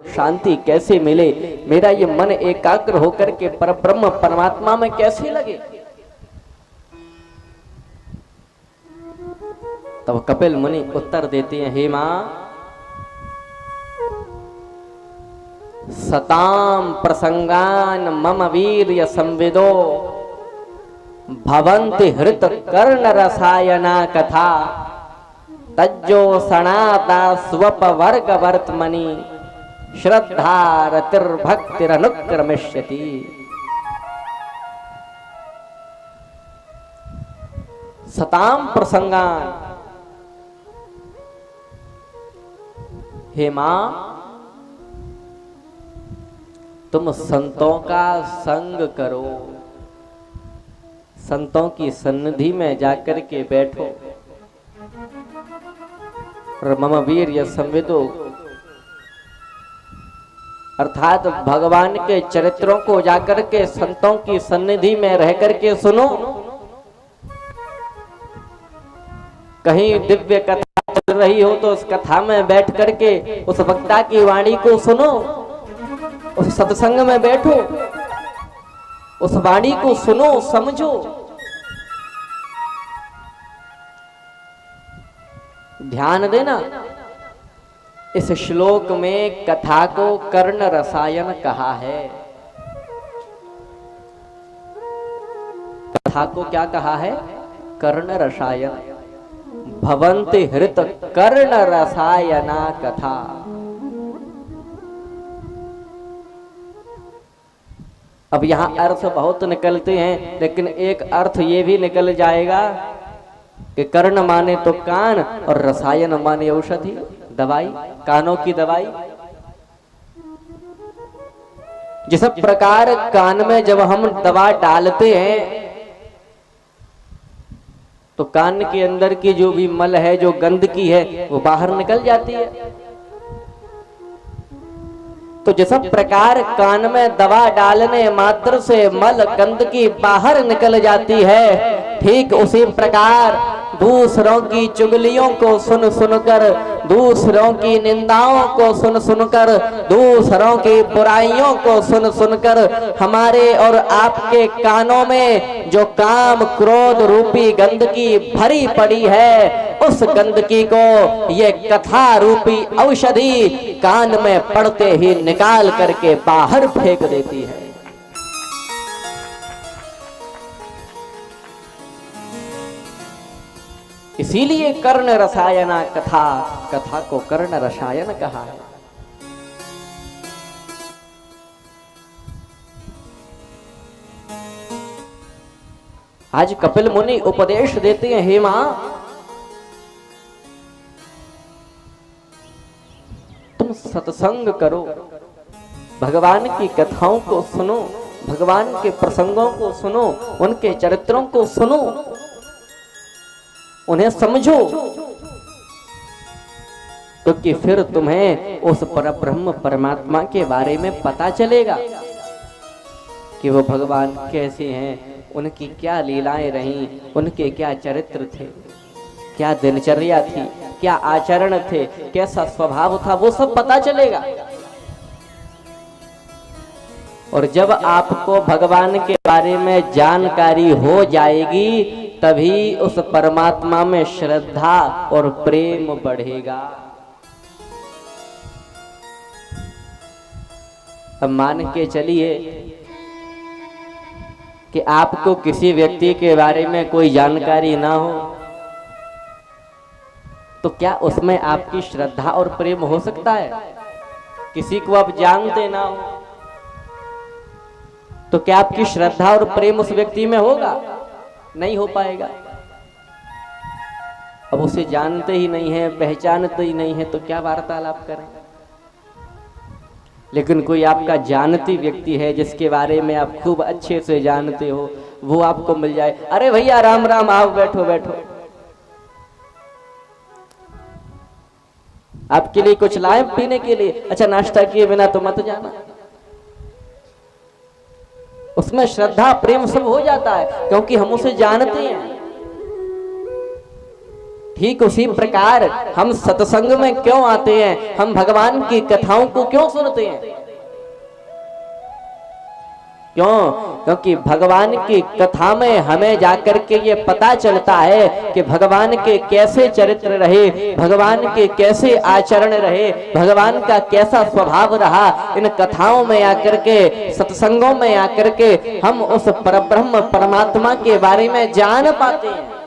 शांति कैसे मिले, मेरा ये मन एकाग्र होकर के परब्रह्म परमात्मा में कैसे लगे। तब कपिल मुनि उत्तर देते हैं, हे मां, सताम प्रसंगान मम वीर्य संविदो भवन्ति हृत कर्ण रसायना कथा तज्जो सनाता स्वप वर्ग वर्तमनि श्रद्धा रतिर्भक्तिरनुक्रमिष्यति। सताम प्रसंगान, हे मां, तुम संतों का संग करो, संतों की सन्निधि में जाकर के बैठो और मम वीर्य संविदो अर्थात भगवान के चरित्रों को जाकर के संतों की सन्निधि में रह करके सुनो। कहीं दिव्य कथा चल रही हो तो उस कथा में बैठ करके उस वक्ता की वाणी को सुनो, उस सत्संग में बैठो, उस वाणी को सुनो, समझो। ध्यान देना, इस श्लोक में कथा को कर्ण रसायन कहा है। कथा को क्या कहा है? कर्ण रसायन। भवन्ति हृत कर्ण रसायना कथा। अब यहां अर्थ बहुत निकलते हैं, लेकिन एक अर्थ ये भी निकल जाएगा कि कर्ण माने तो कान और रसायन माने औषधि, दवाई, कानों की दवाई। जिस प्रकार कान में जब हम दवा डालते हैं तो कान के अंदर की जो भी मल है, जो गंदगी है, वो बाहर निकल जाती है। तो जिस प्रकार कान में दवा डालने मात्र से मल गंदगी बाहर निकल जाती है, ठीक उसी प्रकार दूसरों की चुगलियों को सुन सुनकर, दूसरों की निंदाओं को सुन सुनकर, दूसरों की बुराइयों को सुन सुनकर हमारे और आपके कानों में जो काम क्रोध रूपी गंदगी भरी पड़ी है, उस गंदगी को ये कथा रूपी औषधि कान में पड़ते ही निकाल करके बाहर फेंक देती है। इसीलिए कर्ण रसायना कथा, कथा को कर्ण रसायन कहा है। आज कपिल मुनि उपदेश देते हैं, हे मां, तुम सत्संग करो, भगवान की कथाओं को सुनो, भगवान के प्रसंगों को सुनो, उनके चरित्रों को सुनो, उन्हें समझो, क्योंकि फिर तुम्हें उस परब्रह्म परमात्मा के बारे में पता चलेगा कि वो भगवान कैसे हैं, उनकी क्या लीलाएं रहीं, उनके क्या चरित्र थे, क्या दिनचर्या थी, क्या आचरण थे, कैसा स्वभाव था, वो सब पता चलेगा। और जब आपको भगवान के बारे में जानकारी हो जाएगी, तभी उस परमात्मा में श्रद्धा और प्रेम बढ़ेगा। अब मान के चलिए कि आपको किसी व्यक्ति के बारे में कोई जानकारी ना हो, तो क्या उसमें आपकी श्रद्धा और प्रेम हो सकता है? किसी को आप जानते ना हो तो क्या आपकी श्रद्धा और प्रेम उस व्यक्ति में होगा? नहीं हो पाएगा। अब उसे जानते ही नहीं है, पहचानते ही नहीं है, तो क्या वार्तालाप करें? लेकिन कोई आपका जानती व्यक्ति है, जिसके बारे में आप खूब अच्छे से जानते हो, वो आपको मिल जाए, अरे भैया राम राम, आओ बैठो बैठो, आपके लिए कुछ लाए पीने के लिए, अच्छा नाश्ता किए बिना तो मत जाना। उसमें श्रद्धा प्रेम सब हो जाता है, क्योंकि हम उसे जानते हैं। ठीक उसी प्रकार हम सत्संग में क्यों आते हैं, हम भगवान की कथाओं को क्यों सुनते हैं? क्यों? क्योंकि भगवान की कथा में हमें जाकर के ये पता चलता है कि भगवान के कैसे चरित्र रहे, भगवान के कैसे आचरण रहे, भगवान का कैसा स्वभाव रहा। इन कथाओं में आकर के, सत्संगों में आकर के हम उस परब्रह्म परमात्मा के बारे में जान पाते हैं।